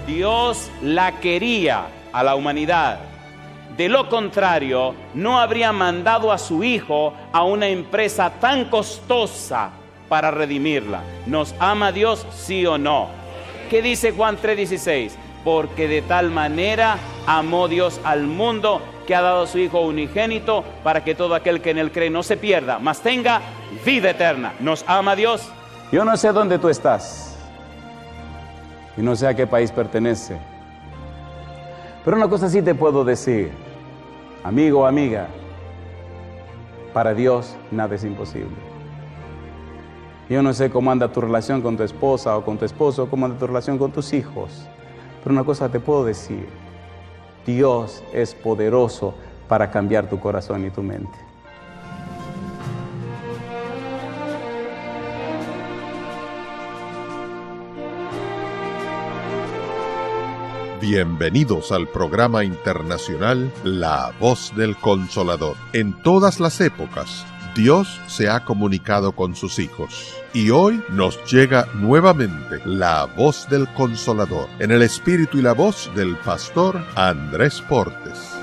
Dios la quería a la humanidad. De lo contrario, no habría mandado a su Hijo a una empresa tan costosa para redimirla. ¿Nos ama Dios, sí o no? ¿Qué dice Juan 3:16? Porque de tal manera amó Dios al mundo que ha dado a su Hijo unigénito para que todo aquel que en él cree no se pierda, mas tenga vida eterna. ¿Nos ama Dios? Yo no sé dónde tú estás y no sé a qué país pertenece, pero una cosa sí te puedo decir, amigo o amiga, para Dios nada es imposible. Yo no sé cómo anda tu relación con tu esposa o con tu esposo, cómo anda tu relación con tus hijos, pero una cosa te puedo decir, Dios es poderoso para cambiar tu corazón y tu mente. Bienvenidos al programa internacional La Voz del Consolador. En todas las épocas, Dios se ha comunicado con sus hijos. Y hoy nos llega nuevamente la Voz del Consolador, en el espíritu y la voz del pastor Andrés Portes.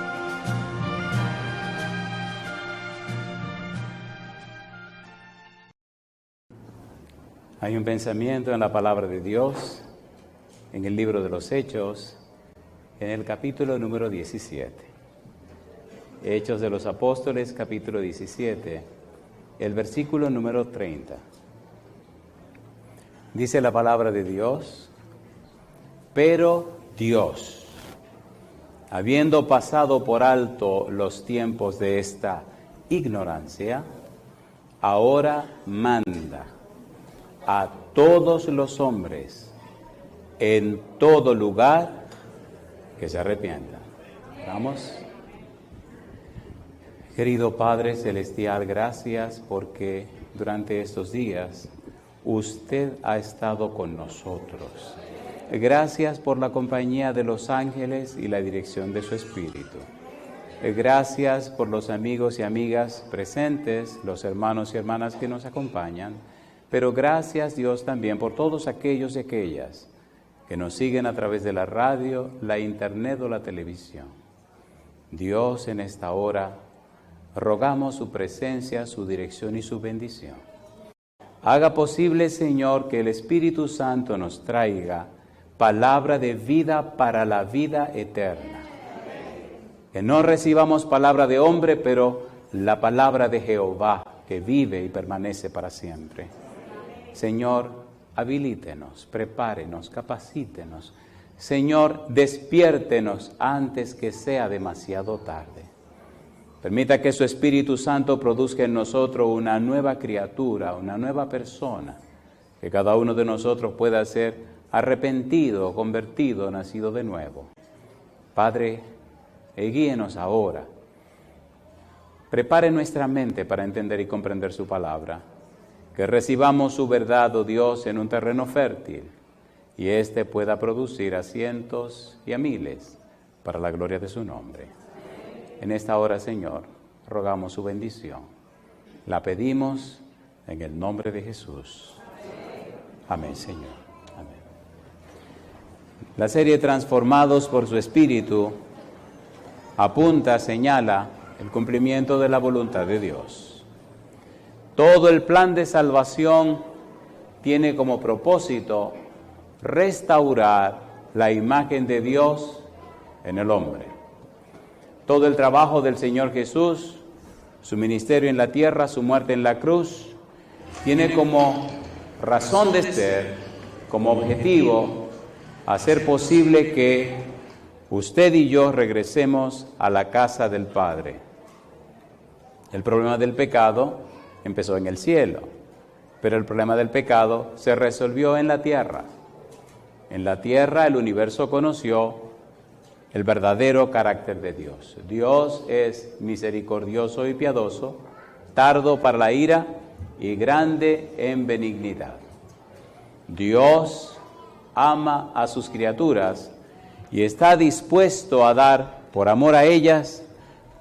Hay un pensamiento en la palabra de Dios, en el libro de los Hechos, en el capítulo número 17. Hechos de los Apóstoles, capítulo 17, el versículo número 30. Dice la palabra de Dios: pero Dios, habiendo pasado por alto los tiempos de esta ignorancia, ahora manda a todos los hombres en todo lugar que se arrepientan. Vamos. Querido Padre Celestial, gracias porque durante estos días usted ha estado con nosotros. Gracias por la compañía de los ángeles y la dirección de su Espíritu. Gracias por los amigos y amigas presentes, los hermanos y hermanas que nos acompañan, pero gracias Dios también por todos aquellos y aquellas que nos siguen a través de la radio, la internet o la televisión. Dios, en esta hora, rogamos su presencia, su dirección y su bendición. Haga posible, Señor, que el Espíritu Santo nos traiga palabra de vida para la vida eterna. Que no recibamos palabra de hombre, pero la palabra de Jehová, que vive y permanece para siempre. Señor, habilítenos, prepárenos, capacítenos. Señor, despiértenos antes que sea demasiado tarde. Permita que su Espíritu Santo produzca en nosotros una nueva criatura, una nueva persona, que cada uno de nosotros pueda ser arrepentido, convertido, nacido de nuevo. Padre, guíenos ahora. Prepare nuestra mente para entender y comprender su palabra. Que recibamos su verdad, oh Dios, en un terreno fértil, y éste pueda producir a cientos y a miles para la gloria de su nombre. En esta hora, Señor, rogamos su bendición. La pedimos en el nombre de Jesús. Amén, Señor. Amén. La serie Transformados por su Espíritu apunta, señala el cumplimiento de la voluntad de Dios. Todo el plan de salvación tiene como propósito restaurar la imagen de Dios en el hombre. Todo el trabajo del Señor Jesús, su ministerio en la tierra, su muerte en la cruz, tiene como razón de ser, como objetivo, hacer posible que usted y yo regresemos a la casa del Padre. El problema del pecado empezó en el cielo, pero el problema del pecado se resolvió en la tierra. En la tierra el universo conoció el verdadero carácter de Dios. Dios es misericordioso y piadoso, tardo para la ira y grande en benignidad. Dios ama a sus criaturas y está dispuesto a dar, por amor a ellas,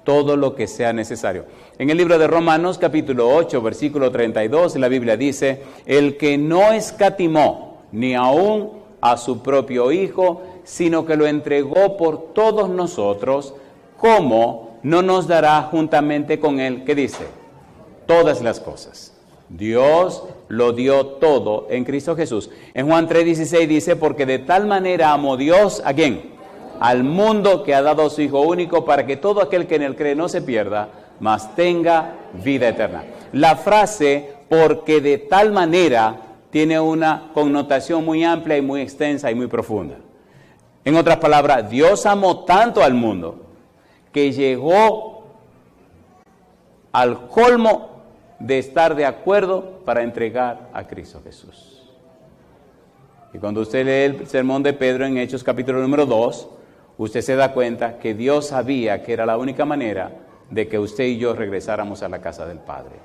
todo lo que sea necesario. En el libro de Romanos, capítulo 8, versículo 32, la Biblia dice: el que no escatimó ni aún a su propio Hijo, sino que lo entregó por todos nosotros, ¿cómo no nos dará juntamente con él? ¿Qué dice? Todas las cosas. Dios lo dio todo en Cristo Jesús. En Juan 3:16 dice, porque de tal manera amó Dios, ¿a quién? Al mundo, que ha dado a su Hijo único, para que todo aquel que en él cree no se pierda, mas tenga vida eterna. La frase, porque de tal manera, tiene una connotación muy amplia y muy extensa y muy profunda. En otras palabras, Dios amó tanto al mundo que llegó al colmo de estar de acuerdo para entregar a Cristo Jesús. Y cuando usted lee el sermón de Pedro en Hechos capítulo número 2, usted se da cuenta que Dios sabía que era la única manera de que usted y yo regresáramos a la casa del Padre.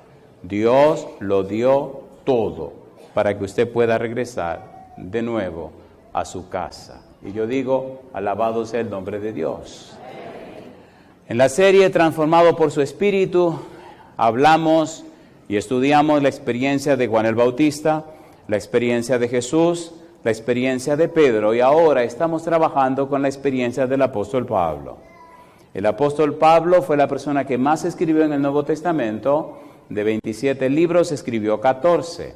Dios lo dio todo para que usted pueda regresar de nuevo a su casa. Y yo digo, alabado sea el nombre de Dios. En la serie Transformado por su Espíritu, hablamos y estudiamos la experiencia de Juan el Bautista, la experiencia de Jesús, la experiencia de Pedro, y ahora estamos trabajando con la experiencia del apóstol Pablo. El apóstol Pablo fue la persona que más escribió en el Nuevo Testamento. De 27 libros escribió 14.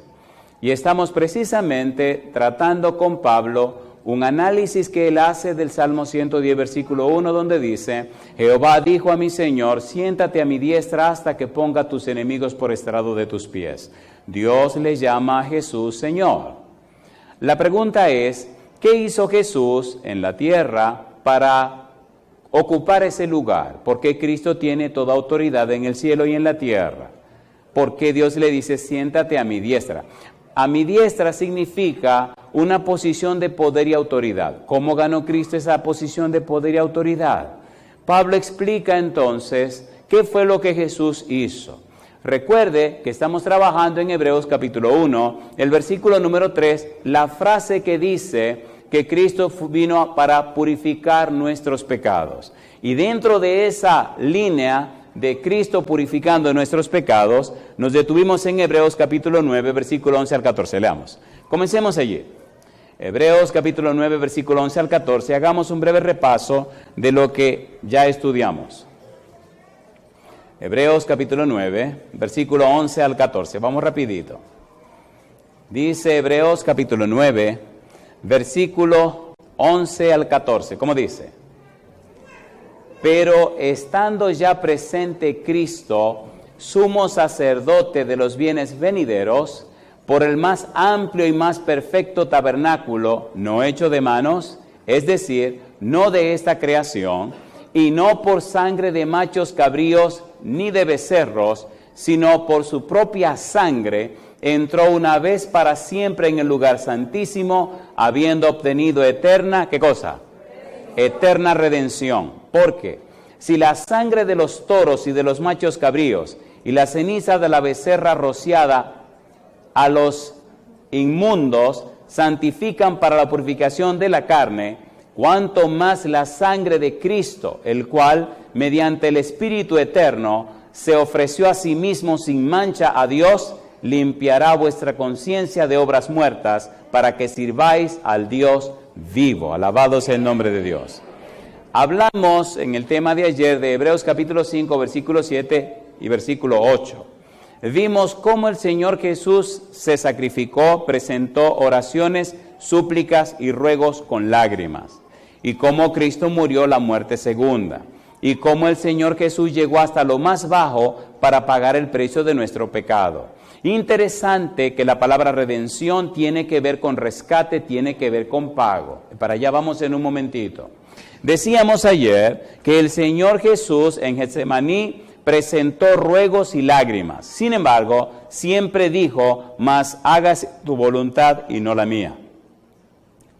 Y estamos precisamente tratando con Pablo un análisis que él hace del Salmo 110, versículo 1, donde dice, Jehová dijo a mi Señor, siéntate a mi diestra hasta que ponga tus enemigos por estrado de tus pies. Dios le llama a Jesús Señor. La pregunta es, ¿qué hizo Jesús en la tierra para ocupar ese lugar? Porque Cristo tiene toda autoridad en el cielo y en la tierra. ¿Por qué Dios le dice, siéntate a mi diestra? A mi diestra significa una posición de poder y autoridad. ¿Cómo ganó Cristo esa posición de poder y autoridad? Pablo explica entonces qué fue lo que Jesús hizo. Recuerde que estamos trabajando en Hebreos capítulo 1, el versículo número 3, la frase que dice que Cristo vino para purificar nuestros pecados. Y dentro de esa línea de Cristo purificando nuestros pecados, nos detuvimos en Hebreos capítulo 9, versículo 11 al 14. Leamos. Comencemos allí. Hebreos capítulo 9, versículo 11 al 14. Hagamos un breve repaso de lo que ya estudiamos. Hebreos capítulo 9, versículo 11 al 14. Vamos rapidito. Dice Hebreos capítulo 9, versículo 11 al 14. ¿Cómo dice? Pero estando ya presente Cristo, sumo sacerdote de los bienes venideros, por el más amplio y más perfecto tabernáculo, no hecho de manos, es decir, no de esta creación, y no por sangre de machos cabríos ni de becerros, sino por su propia sangre, entró una vez para siempre en el lugar santísimo, habiendo obtenido eterna, ¿qué cosa? Eterna redención. Porque si la sangre de los toros y de los machos cabríos y la ceniza de la becerra rociada a los inmundos santifican para la purificación de la carne, cuanto más la sangre de Cristo, el cual, mediante el Espíritu eterno, se ofreció a sí mismo sin mancha a Dios, limpiará vuestra conciencia de obras muertas para que sirváis al Dios vivo. Alabado sea el nombre de Dios. Hablamos en el tema de ayer de Hebreos capítulo 5, versículo 7 y versículo 8. Vimos cómo el Señor Jesús se sacrificó, presentó oraciones, súplicas y ruegos con lágrimas. Y cómo Cristo murió la muerte segunda. Y cómo el Señor Jesús llegó hasta lo más bajo para pagar el precio de nuestro pecado. Interesante que la palabra redención tiene que ver con rescate, tiene que ver con pago. Para allá vamos en un momentito. Decíamos ayer que el Señor Jesús en Getsemaní presentó ruegos y lágrimas. Sin embargo, siempre dijo, mas hágase tu voluntad y no la mía.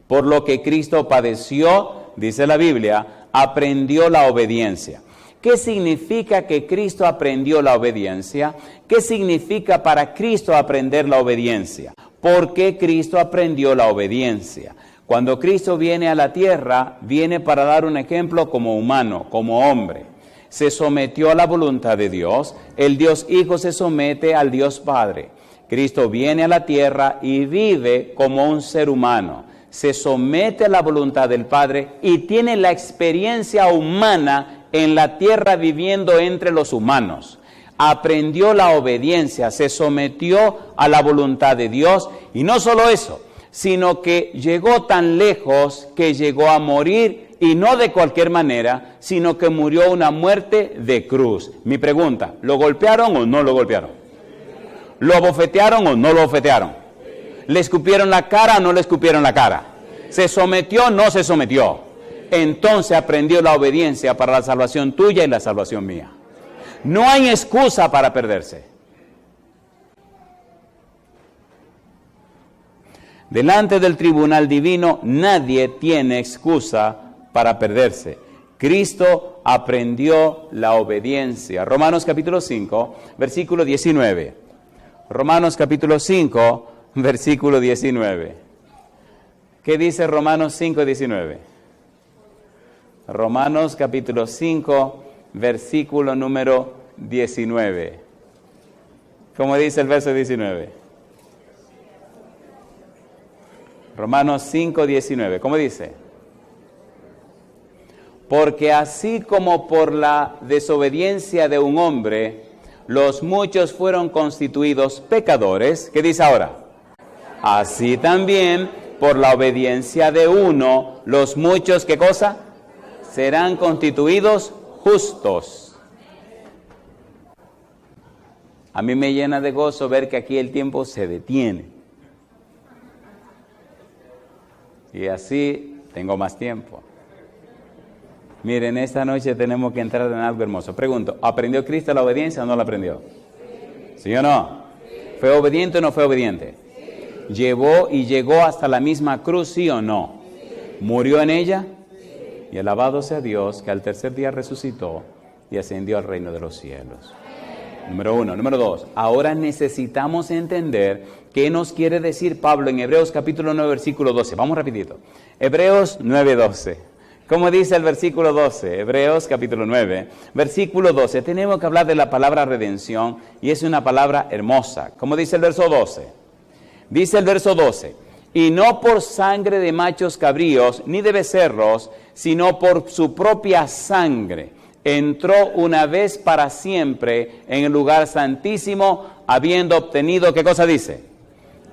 Por lo que Cristo padeció, dice la Biblia, aprendió la obediencia. ¿Qué significa que Cristo aprendió la obediencia? ¿Qué significa para Cristo aprender la obediencia? ¿Por qué Cristo aprendió la obediencia? Cuando Cristo viene a la tierra, viene para dar un ejemplo como humano, como hombre. Se sometió a la voluntad de Dios. El Dios Hijo se somete al Dios Padre. Cristo viene a la tierra y vive como un ser humano. se somete a la voluntad del Padre y tiene la experiencia humana en la tierra viviendo entre los humanos. Aprendió la obediencia, se sometió a la voluntad de Dios y no solo eso, sino que llegó tan lejos que llegó a morir y no de cualquier manera, sino que murió una muerte de cruz. Mi pregunta, ¿lo golpearon o no lo golpearon? ¿Lo abofetearon o no lo abofetearon? ¿Le escupieron la cara o no le escupieron la cara? ¿Se sometió o no se sometió? Entonces aprendió la obediencia para la salvación tuya y la salvación mía. No hay excusa para perderse. Delante del tribunal divino nadie tiene excusa para perderse. Cristo aprendió la obediencia. Romanos capítulo 5, versículo 19. Romanos capítulo 5, versículo 19. ¿Qué dice Romanos 5, 19? Romanos capítulo 5, versículo número 19. ¿Cómo dice el verso 19? Romanos 5, 19. ¿Cómo dice? Porque así como por la desobediencia de un hombre, los muchos fueron constituidos pecadores. ¿Qué dice ahora? Así también, por la obediencia de uno, los muchos, ¿qué cosa? Serán constituidos justos. A mí me llena de gozo ver que aquí el tiempo se detiene. Y así tengo más tiempo. Miren, esta noche tenemos que entrar en algo hermoso. Pregunto, ¿aprendió Cristo la obediencia o no la aprendió? ¿Sí o no? ¿Fue obediente o no fue obediente? ¿Llevó y llegó hasta la misma cruz, sí o no? ¿Murió en ella? Y alabado sea Dios que al tercer día resucitó y ascendió al reino de los cielos. Número 1. Número 2. Ahora necesitamos entender qué nos quiere decir Pablo en Hebreos capítulo 9, versículo 12. Vamos rapidito. Hebreos 9, 12. ¿Cómo dice el versículo 12? Hebreos capítulo 9, versículo 12. Tenemos que hablar de la palabra redención y es una palabra hermosa. ¿Cómo dice el verso 12? Dice el verso 12, y no por sangre de machos cabríos ni de becerros, sino por su propia sangre. Entró una vez para siempre en el lugar santísimo, habiendo obtenido, ¿qué cosa dice?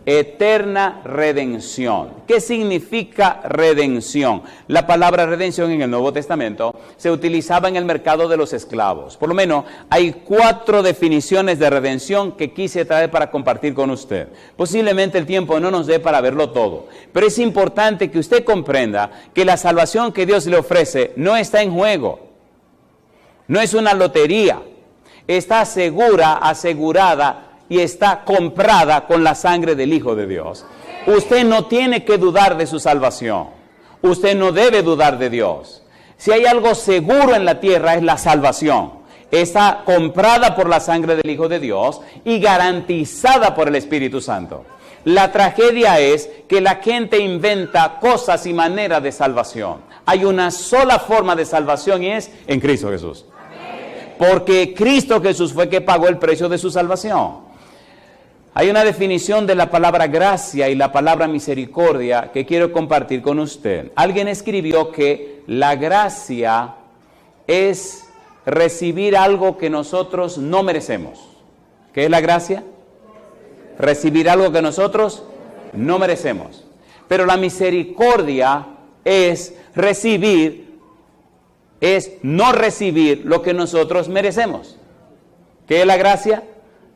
Eterna redención. ¿Qué significa redención? La palabra redención en el Nuevo Testamento se utilizaba en el mercado de los esclavos. Por lo menos hay 4 definiciones de redención que quise traer para compartir con usted. Posiblemente el tiempo no nos dé para verlo todo, pero es importante que usted comprenda que la salvación que Dios le ofrece no está en juego. No es una lotería. Está asegurada y está comprada con la sangre del Hijo de Dios. Usted no tiene que dudar de su salvación. Usted no debe dudar de Dios. Si hay algo seguro en la tierra es la salvación. Está comprada por la sangre del Hijo de Dios y garantizada por el Espíritu Santo. La tragedia es que la gente inventa cosas y maneras de salvación. Hay una sola forma de salvación y es en Cristo Jesús. Porque Cristo Jesús fue que pagó el precio de su salvación. Hay una definición de la palabra gracia y la palabra misericordia que quiero compartir con usted. Alguien escribió que la gracia es recibir algo que nosotros no merecemos. ¿Qué es la gracia? Recibir algo que nosotros no merecemos. Pero la misericordia es no recibir lo que nosotros merecemos. ¿Qué es la gracia?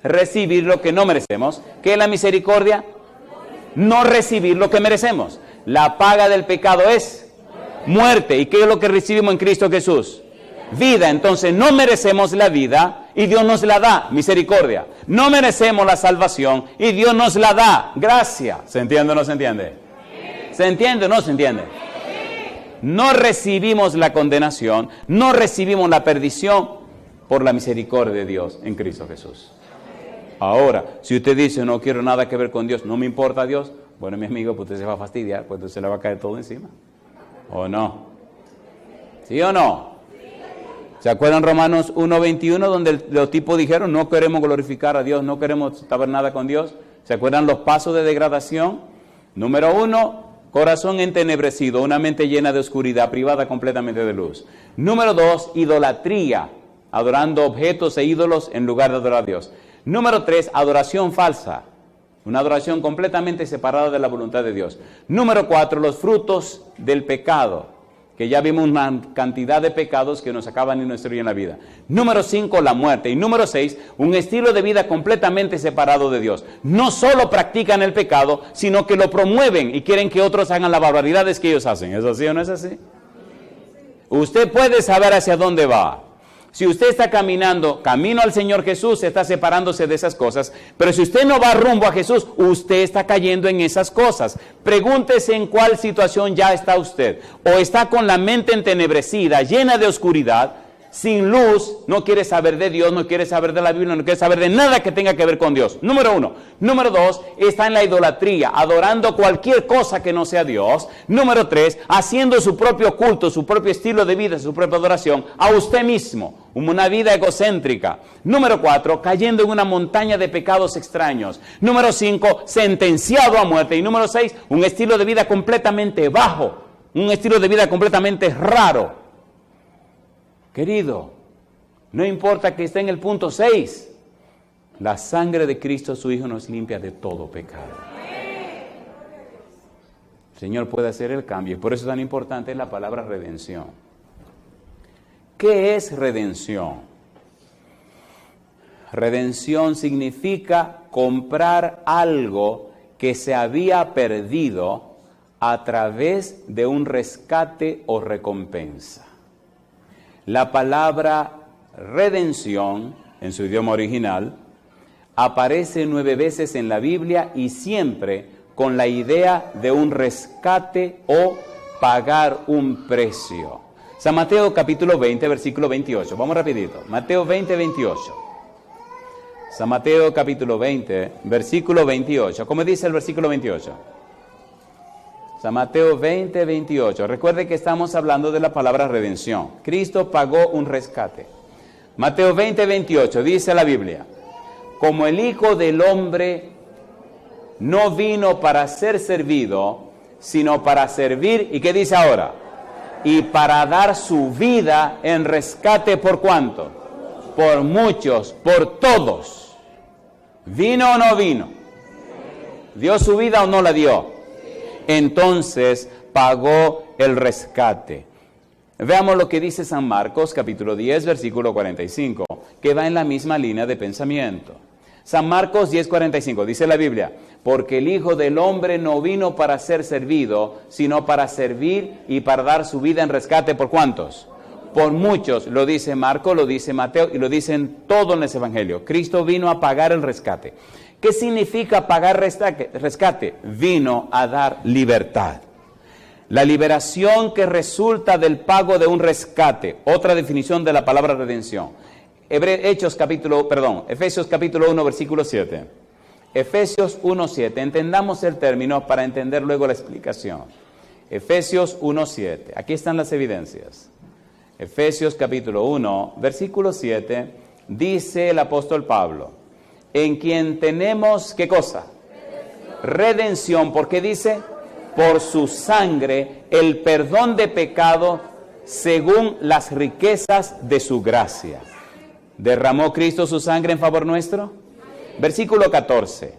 Recibir lo que no merecemos. ¿Qué es la misericordia? No recibir lo que merecemos. La paga del pecado es muerte. ¿Y qué es lo que recibimos en Cristo Jesús? Vida. Entonces no merecemos la vida y Dios nos la da. Misericordia. No merecemos la salvación y Dios nos la da. Gracia. ¿Se entiende o no se entiende? ¿Se entiende o no se entiende? No recibimos la condenación, no recibimos la perdición por la misericordia de Dios en Cristo Jesús. Ahora, si usted dice, no quiero nada que ver con Dios, no me importa Dios, bueno, mi amigo, pues usted se va a fastidiar, pues usted se le va a caer todo encima. ¿O no? ¿Sí o no? ¿Se acuerdan Romanos 1:21, donde los tipos dijeron, no queremos glorificar a Dios, no queremos saber nada con Dios? ¿Se acuerdan los pasos de degradación? Número 1, corazón entenebrecido, una mente llena de oscuridad, privada completamente de luz. Número 2, idolatría, adorando objetos e ídolos en lugar de adorar a Dios. Número 3, adoración falsa, una adoración completamente separada de la voluntad de Dios. Número 4, los frutos del pecado, que ya vimos una cantidad de pecados que nos acaban y nos destruyen la vida. Número 5, la muerte. Y número 6, un estilo de vida completamente separado de Dios. No solo practican el pecado, sino que lo promueven y quieren que otros hagan las barbaridades que ellos hacen. ¿Es así o no es así? Usted puede saber hacia dónde va. Si usted está caminando, camino al Señor Jesús, está separándose de esas cosas. Pero si usted no va rumbo a Jesús, usted está cayendo en esas cosas. Pregúntese en cuál situación ya está usted. O está con la mente entenebrecida, llena de oscuridad, sin luz, no quiere saber de Dios, no quiere saber de la Biblia, no quiere saber de nada que tenga que ver con Dios. Número 1. Número 2, está en la idolatría, adorando cualquier cosa que no sea Dios. Número 3, haciendo su propio culto, su propio estilo de vida, su propia adoración a usted mismo, una vida egocéntrica. Número 4, cayendo en una montaña de pecados extraños. Número 5, sentenciado a muerte. Y número 6, un estilo de vida completamente bajo, un estilo de vida completamente raro. Querido, no importa que esté en el punto 6, la sangre de Cristo, su Hijo, nos limpia de todo pecado. El Señor puede hacer el cambio, y por eso es tan importante la palabra redención. ¿Qué es redención? Redención significa comprar algo que se había perdido a través de un rescate o recompensa. La palabra redención, en su idioma original, aparece 9 veces en la Biblia y siempre con la idea de un rescate o pagar un precio. San Mateo capítulo 20, versículo 28. Vamos rapidito. Mateo 20, 28. San Mateo capítulo 20, versículo 28. ¿Cómo dice el versículo 28? San Mateo 20, 28. Recuerde que estamos hablando de la palabra redención. Cristo pagó un rescate. Mateo 20, 28. Dice la Biblia: como el Hijo del Hombre no vino para ser servido, sino para servir. ¿Y qué dice ahora? Y para dar su vida en rescate. ¿Por cuánto? Por muchos, por todos. ¿Vino o no vino? ¿Dio su vida o no la dio? Entonces pagó el rescate. Veamos lo que dice San Marcos, capítulo 10, versículo 45, que va en la misma línea de pensamiento. San Marcos 10, 45, dice la Biblia: porque el Hijo del Hombre no vino para ser servido, sino para servir y para dar su vida en rescate. ¿Por cuántos? Por muchos. Lo dice Marcos, lo dice Mateo y lo dicen todo en ese Evangelio. Cristo vino a pagar el rescate. ¿Qué significa pagar rescate? Vino a dar libertad. La liberación que resulta del pago de un rescate. Otra definición de la palabra redención. Efesios capítulo 1, versículo 7. Efesios 1, 7. Entendamos el término para entender luego la explicación. Efesios 1, 7. Aquí están las evidencias. Efesios capítulo 1, versículo 7. Dice el apóstol Pablo: en quien tenemos, ¿qué cosa? Redención. ¿Por qué dice? Por su sangre, el perdón de pecado, según las riquezas de su gracia. ¿Derramó Cristo su sangre en favor nuestro? Versículo 14.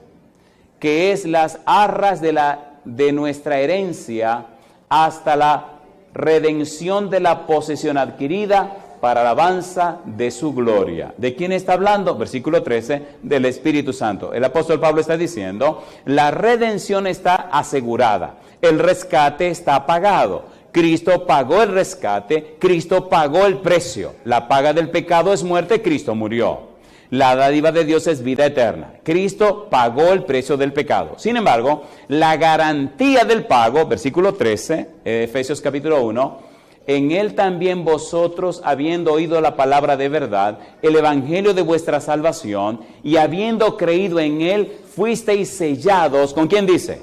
Que es las arras de nuestra herencia hasta la redención de la posesión adquirida para alabanza de su gloria. ¿De quién está hablando? Versículo 13, del Espíritu Santo. El apóstol Pablo está diciendo: la redención está asegurada, el rescate está pagado. Cristo pagó el rescate, Cristo pagó el precio. La paga del pecado es muerte, Cristo murió. La dádiva de Dios es vida eterna. Cristo pagó el precio del pecado. Sin embargo, la garantía del pago, versículo 13, Efesios capítulo 1, en él también vosotros, habiendo oído la palabra de verdad, el evangelio de vuestra salvación, y habiendo creído en él, fuisteis sellados. ¿Con quién dice?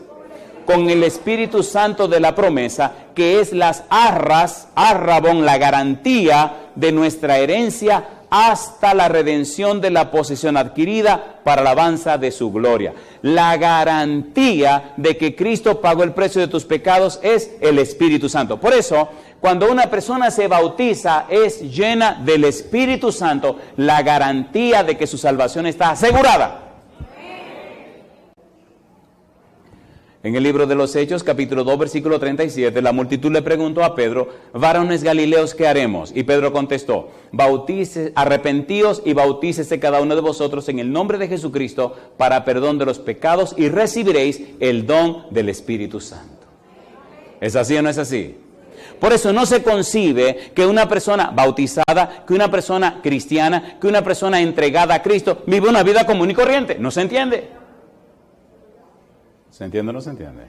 Con el Espíritu Santo de la promesa, que es las arrabón, la garantía de nuestra herencia hasta la redención de la posesión adquirida para la alabanza de su gloria. La garantía de que Cristo pagó el precio de tus pecados es el Espíritu Santo. Por eso, cuando una persona se bautiza, es llena del Espíritu Santo, la garantía de que su salvación está asegurada. En el libro de los Hechos, capítulo 2, versículo 37, la multitud le preguntó a Pedro: varones galileos, ¿qué haremos? Y Pedro contestó: arrepentíos y bautícese cada uno de vosotros en el nombre de Jesucristo para perdón de los pecados y recibiréis el don del Espíritu Santo. ¿Es así o no es así? Por eso no se concibe que una persona bautizada, que una persona cristiana, que una persona entregada a Cristo vive una vida común y corriente. ¿No se entiende? ¿Se entiende o no se entiende?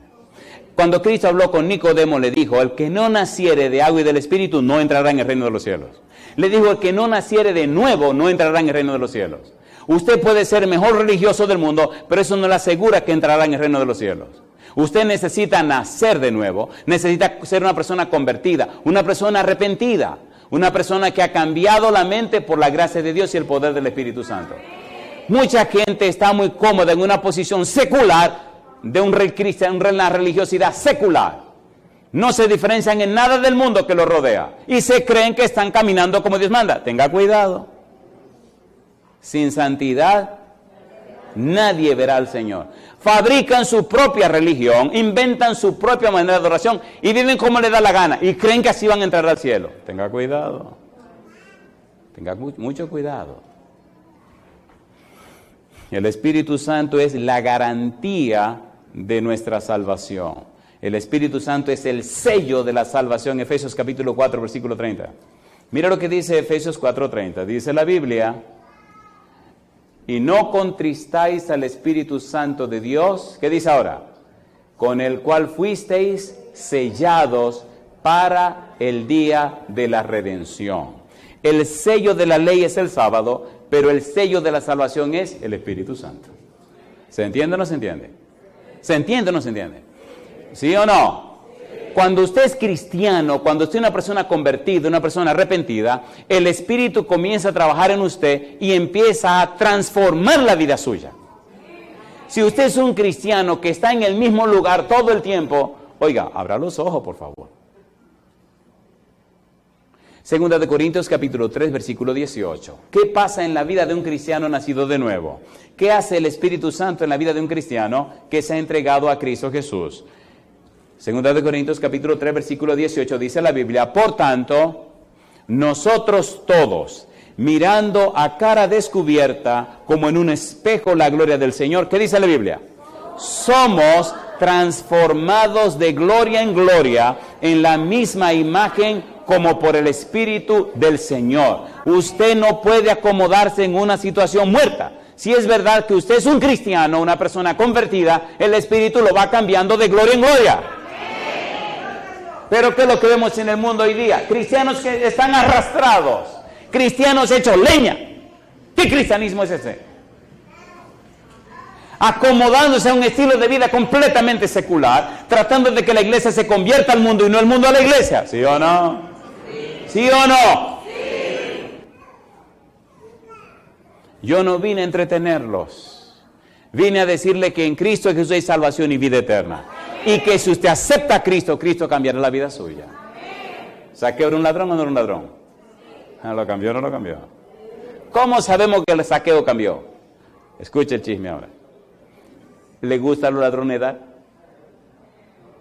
Cuando Cristo habló con Nicodemo, le dijo: el que no naciere de agua y del Espíritu no entrará en el reino de los cielos. Le dijo: el que no naciere de nuevo no entrará en el reino de los cielos. Usted puede ser el mejor religioso del mundo, pero eso no le asegura que entrará en el reino de los cielos. Usted necesita nacer de nuevo, necesita ser una persona convertida, una persona arrepentida, una persona que ha cambiado la mente por la gracia de Dios y el poder del Espíritu Santo. Mucha gente está muy cómoda en una posición secular, de una religiosidad secular. No se diferencian en nada del mundo que los rodea y se creen que están caminando como Dios manda. Tenga cuidado. Sin santidad nadie verá al Señor. Fabrican su propia religión, inventan su propia manera de adoración y viven como les da la gana y creen que así van a entrar al cielo. Tenga cuidado. Tenga mucho cuidado. El Espíritu Santo es la garantía de nuestra salvación. El Espíritu Santo es el sello de la salvación. Efesios capítulo 4, versículo 30. Mira lo que dice Efesios 4:30. Dice la Biblia: y no contristáis al Espíritu Santo de Dios. ¿Qué dice ahora? Con el cual fuisteis sellados para el día de la redención. El sello de la ley es el sábado, pero el sello de la salvación es el Espíritu Santo. ¿Se entiende o no se entiende? ¿Se entiende o no se entiende? ¿Sí o no? Cuando usted es cristiano, cuando usted es una persona convertida, una persona arrepentida, el Espíritu comienza a trabajar en usted y empieza a transformar la vida suya. Si usted es un cristiano que está en el mismo lugar todo el tiempo, oiga, abra los ojos, por favor. Segunda de Corintios capítulo 3, versículo 18. ¿Qué pasa en la vida de un cristiano nacido de nuevo? ¿Qué hace el Espíritu Santo en la vida de un cristiano que se ha entregado a Cristo Jesús? Segunda de Corintios capítulo 3, versículo 18, dice la Biblia: por tanto, nosotros todos, mirando a cara descubierta, como en un espejo la gloria del Señor, ¿qué dice la Biblia? Somos transformados de gloria en gloria en la misma imagen como por el Espíritu del Señor. Usted no puede acomodarse en una situación muerta. Si es verdad que usted es un cristiano, una persona convertida, el Espíritu lo va cambiando de gloria en gloria. Pero ¿qué es lo que vemos en el mundo hoy día? Cristianos que están arrastrados, cristianos hechos leña. ¿Qué cristianismo es ese? Acomodándose a un estilo de vida completamente secular, tratando de que la iglesia se convierta al mundo y no el mundo a la iglesia. ¿Sí o no? ¿Sí o no? Sí. Yo no vine a entretenerlos. Vine a decirle que en Cristo Jesús hay salvación y vida eterna. Y que si usted acepta a Cristo, Cristo cambiará la vida suya. ¿Saqueo era un ladrón o no era un ladrón? ¿Lo cambió o no lo cambió? ¿Cómo sabemos que el saqueo cambió? Escuche el chisme ahora. ¿Le gusta la ladronedad?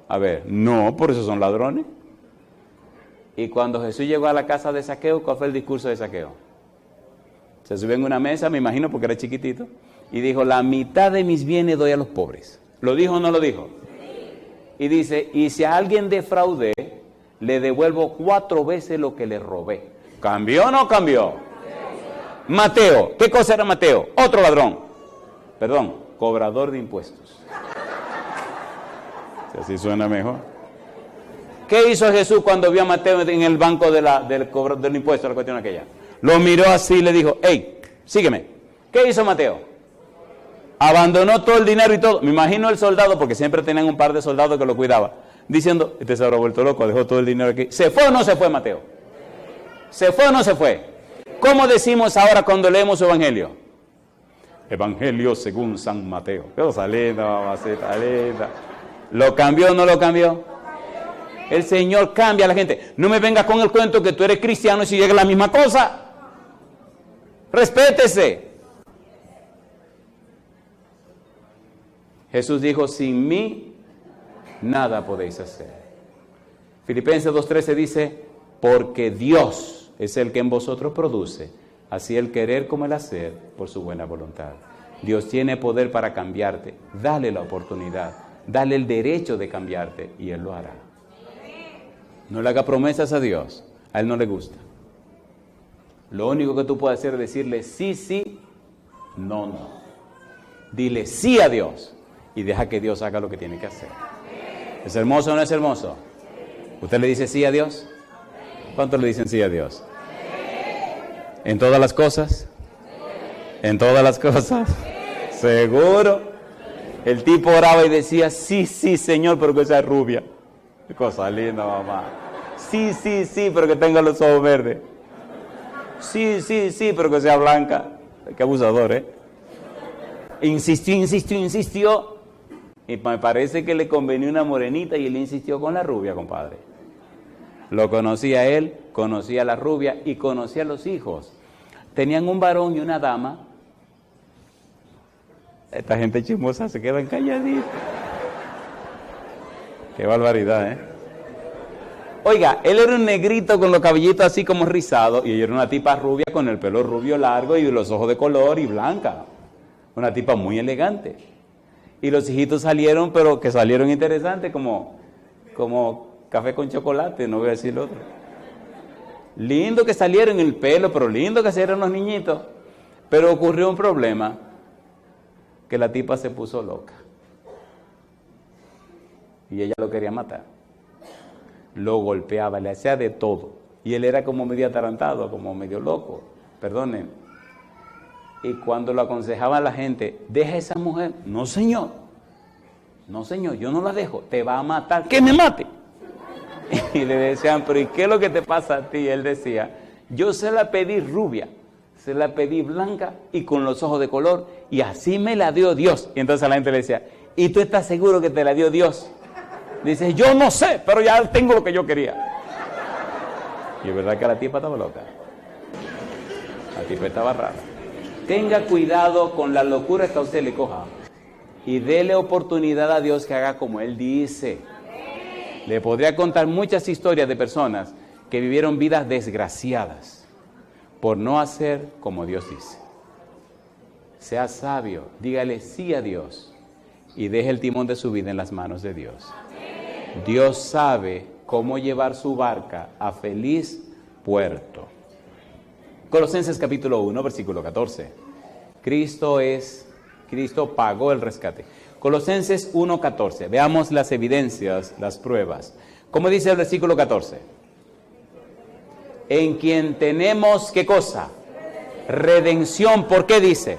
A ver, no, por eso son ladrones. Y cuando Jesús llegó a la casa de Saqueo, ¿cuál fue el discurso de Saqueo? Se subió en una mesa, me imagino, porque era chiquitito, y dijo: la mitad de mis bienes doy a los pobres. ¿Lo dijo o no lo dijo? Y dice: y si a alguien defraudé, le devuelvo 4 veces lo que le robé. ¿Cambió o no cambió? Mateo, ¿qué cosa era Mateo? Otro ladrón. Perdón, cobrador de impuestos. Si así suena mejor. ¿Qué hizo Jesús cuando vio a Mateo en el banco del impuesto, la cuestión aquella? Lo miró así y le dijo: hey, sígueme. ¿Qué hizo Mateo? Abandonó todo el dinero y todo. Me imagino el soldado, porque siempre tenían un par de soldados que lo cuidaban, diciendo: este se habrá vuelto loco, dejó todo el dinero aquí. ¿Se fue o no se fue Mateo? ¿Se fue o no se fue? ¿Cómo decimos ahora cuando leemos su evangelio? Evangelio según San Mateo. Qué cosa linda, mamacita linda. ¿Lo cambió o no lo cambió? El Señor cambia a la gente. No me vengas con el cuento que tú eres cristiano y si llega la misma cosa. Respétese. Jesús dijo, sin mí nada podéis hacer. Filipenses 2:13 dice, porque Dios es el que en vosotros produce, así el querer como el hacer, por su buena voluntad. Dios tiene poder para cambiarte. Dale la oportunidad, dale el derecho de cambiarte y Él lo hará. No le haga promesas a Dios, a Él no le gusta. Lo único que tú puedes hacer es decirle sí, sí, no, no. Dile sí a Dios y deja que Dios haga lo que tiene que hacer. ¿Es hermoso o no es hermoso? ¿Usted le dice sí a Dios? ¿Cuántos le dicen sí a Dios? ¿En todas las cosas? ¿En todas las cosas? ¿Seguro? El tipo oraba y decía, sí, sí, Señor, pero que sea rubia. Qué cosa linda, mamá. Sí, sí, sí, pero que tenga los ojos verdes. Sí, sí, sí, pero que sea blanca. Qué abusador, ¿eh? Insistió, insistió, insistió. Y me parece que le convenía una morenita y él insistió con la rubia, compadre. Lo conocía él, conocía a la rubia y conocía a los hijos. Tenían un varón y una dama. Esta gente chismosa se quedan calladitos. Qué barbaridad, ¿eh? Oiga, él era un negrito con los cabellitos así como rizados y ella era una tipa rubia con el pelo rubio largo y los ojos de color y blanca. Una tipa muy elegante. Y los hijitos salieron, pero que salieron interesantes, como café con chocolate, no voy a decir lo otro. Lindo que salieron el pelo, pero lindo que salieron los niñitos. Pero ocurrió un problema, que la tipa se puso loca. Y ella lo quería matar. Lo golpeaba, le hacía de todo. Y él era como medio atarantado, como medio loco. Perdonen. Y cuando lo aconsejaba a la gente, deja a esa mujer. No, señor. No, señor, yo no la dejo. Te va a matar. ¡Que me mate! Y le decían, pero ¿y qué es lo que te pasa a ti? Y él decía, yo se la pedí rubia, se la pedí blanca y con los ojos de color, y así me la dio Dios. Y entonces a la gente le decía, ¿y tú estás seguro que te la dio Dios? Dice, yo no sé, pero ya tengo lo que yo quería. Y es verdad que la tipa estaba loca. La tipa estaba rara. Tenga cuidado con la locura que a usted le coja. Y dele oportunidad a Dios que haga como Él dice. Le podría contar muchas historias de personas que vivieron vidas desgraciadas por no hacer como Dios dice. Sea sabio, dígale sí a Dios y deje el timón de su vida en las manos de Dios. Dios sabe cómo llevar su barca a feliz puerto. Colosenses capítulo 1, versículo 14. Cristo pagó el rescate. Colosenses 1:14. Veamos las evidencias, las pruebas. ¿Cómo dice el versículo 14? En quien tenemos, ¿qué cosa? Redención. ¿Por qué dice?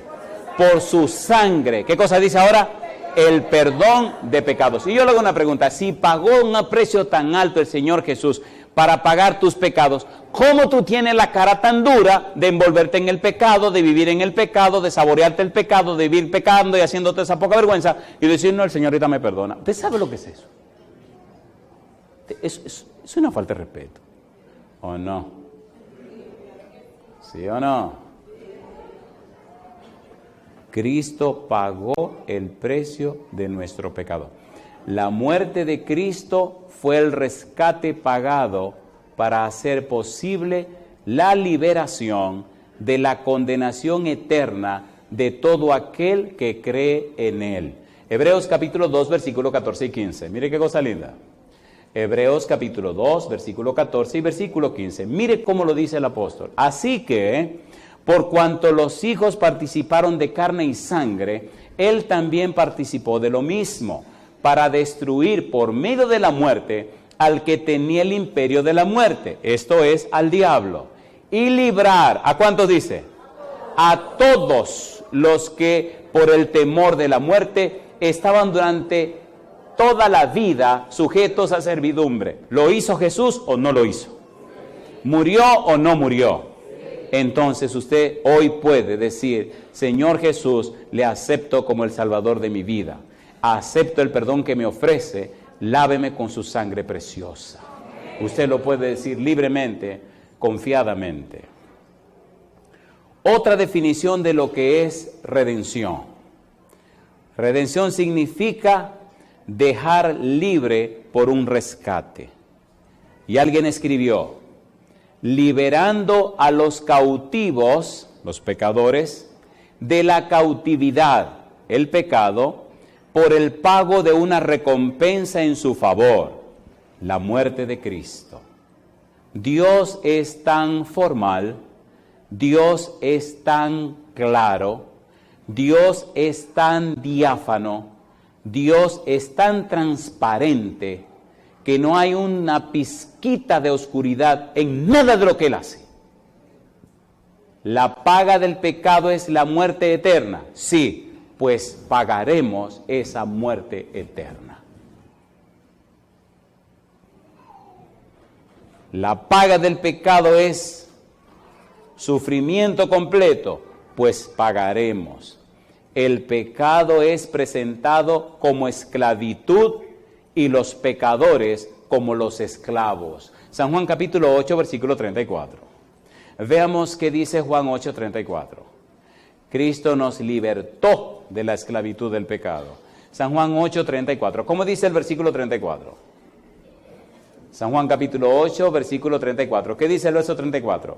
Por su sangre. ¿Qué cosa dice ahora? El perdón de pecados. Y yo le hago una pregunta. Si pagó un precio tan alto el Señor Jesús para pagar tus pecados, ¿cómo tú tienes la cara tan dura de envolverte en el pecado, de vivir en el pecado, de saborearte el pecado, de vivir pecando y haciéndote esa poca vergüenza y decir, no, el Señor ahorita me perdona? ¿Usted sabe lo que es eso? Es una falta de respeto. ¿O no? ¿Sí o no? Cristo pagó el precio de nuestro pecado. La muerte de Cristo fue el rescate pagado para hacer posible la liberación de la condenación eterna de todo aquel que cree en Él. Hebreos capítulo 2, versículo 14 y 15. Mire qué cosa linda. Hebreos capítulo 2, versículo 14 y versículo 15. Mire cómo lo dice el apóstol. Así que, por cuanto los hijos participaron de carne y sangre, Él también participó de lo mismo, para destruir por medio de la muerte al que tenía el imperio de la muerte, esto es, al diablo, y librar, ¿a cuántos dice? A todos los que por el temor de la muerte estaban durante toda la vida sujetos a servidumbre. ¿Lo hizo Jesús o no lo hizo? ¿Murió o no murió? entonces usted hoy puede decir, Señor Jesús, le acepto como el Salvador de mi vida. Acepto el perdón que me ofrece, láveme con su sangre preciosa. Usted lo puede decir libremente, confiadamente. Otra definición de lo que es redención. Redención significa dejar libre por un rescate. Y alguien escribió, liberando a los cautivos, los pecadores, de la cautividad, el pecado, por el pago de una recompensa en su favor, la muerte de Cristo. Dios es tan formal, Dios es tan claro, Dios es tan diáfano, Dios es tan transparente, que no hay una pizquita de oscuridad en nada de lo que Él hace. La paga del pecado es la muerte eterna. Sí, pues pagaremos esa muerte eterna. La paga del pecado es sufrimiento completo, pues pagaremos. El pecado es presentado como esclavitud y los pecadores como los esclavos. San Juan capítulo 8, versículo 34. Veamos qué dice Juan 8, 34. Cristo nos libertó de la esclavitud del pecado. San Juan 8, 34. ¿Cómo dice el versículo 34? San Juan capítulo 8, versículo 34. ¿Qué dice el verso 34?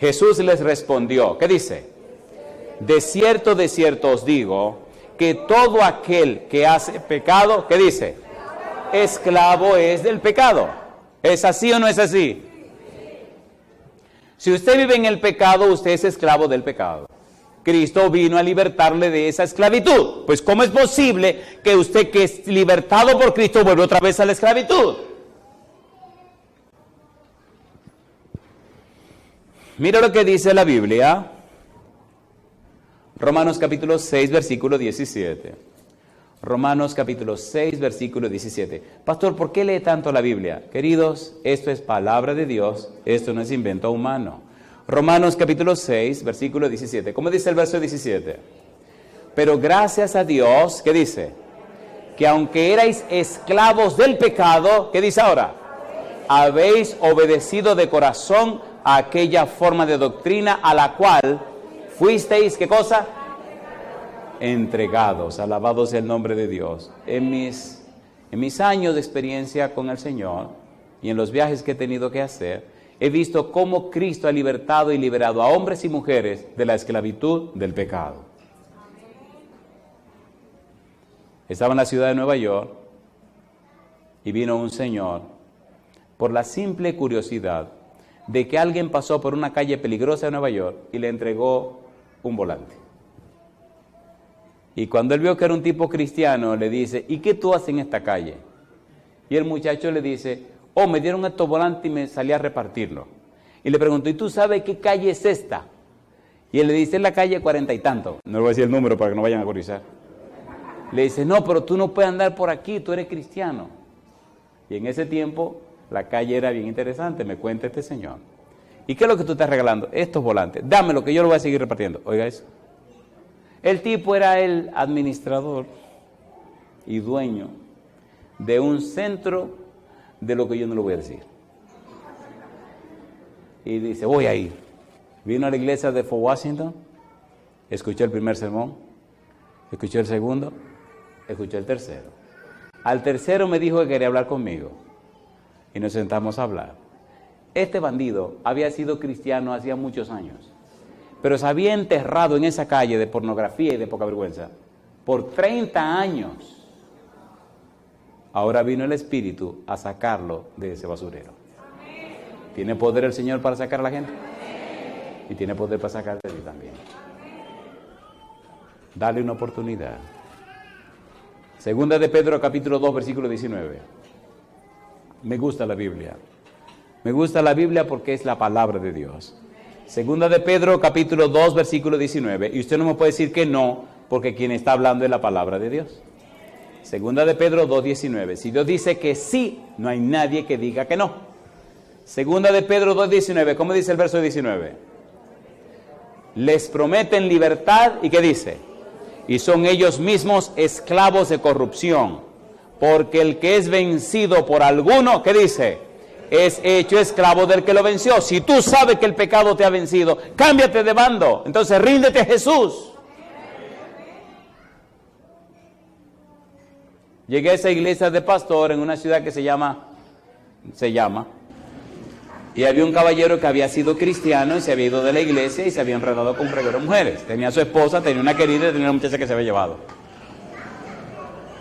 Jesús les respondió. ¿Qué dice? De cierto os digo, que todo aquel que hace pecado, ¿qué dice? Esclavo es del pecado. ¿Es así o no es así? Si usted vive en el pecado, usted es esclavo del pecado. Cristo vino a libertarle de esa esclavitud. Pues ¿cómo es posible que usted, que es libertado por Cristo, vuelva otra vez a la esclavitud? Mira lo que dice la Biblia. Romanos capítulo 6, versículo 17. Romanos capítulo 6, versículo 17. Pastor, ¿por qué lee tanto la Biblia? Queridos, esto es palabra de Dios, esto no es invento humano. Romanos capítulo 6, versículo 17. ¿Cómo dice el verso 17? Pero gracias a Dios, ¿qué dice? Que aunque erais esclavos del pecado, ¿qué dice ahora? Habéis obedecido de corazón a aquella forma de doctrina a la cual fuisteis, ¿qué cosa? Entregados. Alabado sea el nombre de Dios. En mis años de experiencia con el Señor y en los viajes que he tenido que hacer, he visto cómo Cristo ha libertado y liberado a hombres y mujeres de la esclavitud del pecado. Estaba en la ciudad de Nueva York y vino un señor por la simple curiosidad de que alguien pasó por una calle peligrosa de Nueva York y le entregó un volante. Y cuando él vio que era un tipo cristiano, le dice, ¿y qué tú haces en esta calle? Y el muchacho le dice, me dieron estos volantes y me salí a repartirlo. Y le preguntó, ¿y tú sabes qué calle es esta? Y él le dice, es la calle 40 y tanto. No le voy a decir el número para que no vayan a corrizar. Le dice, no, pero tú no puedes andar por aquí, tú eres cristiano. Y en ese tiempo, la calle era bien interesante, me cuenta este señor. ¿Y qué es lo que tú estás regalando? Estos volantes. Dámelo, que yo lo voy a seguir repartiendo. Oiga eso. El tipo era el administrador y dueño de un centro de lo que yo no lo voy a decir. Y dice, voy a ir. Vino a la iglesia de Fort Washington, escuché el primer sermón, escuché el segundo, escuché el tercero. Al tercero me dijo que quería hablar conmigo y nos sentamos a hablar. Este bandido había sido cristiano hacía muchos años, pero se había enterrado en esa calle de pornografía y de poca vergüenza por 30 años. Ahora vino el Espíritu a sacarlo de ese basurero. ¿Tiene poder el Señor para sacar a la gente? Y tiene poder para sacarte a ti también. Dale una oportunidad. Segunda de Pedro capítulo 2 versículo 19. Me gusta la Biblia. Me gusta la Biblia porque es la palabra de Dios. Segunda de Pedro capítulo 2 versículo 19. Y usted no me puede decir que no, porque quien está hablando es la palabra de Dios. Segunda de Pedro 2:19. Si Dios dice que sí, no hay nadie que diga que no. Segunda de Pedro 2:19. ¿Cómo dice el verso 19? Les prometen libertad, ¿y qué dice? Y son ellos mismos esclavos de corrupción, porque el que es vencido por alguno, ¿qué dice? Es hecho esclavo del que lo venció. Si tú sabes que el pecado te ha vencido, cámbiate de bando, entonces ríndete a Jesús. Llegué a esa iglesia de pastor en una ciudad que se llama, y había un caballero que había sido cristiano y se había ido de la iglesia y se había enredado con un reguero de mujeres. Tenía a su esposa, tenía una querida y tenía una muchacha que se había llevado.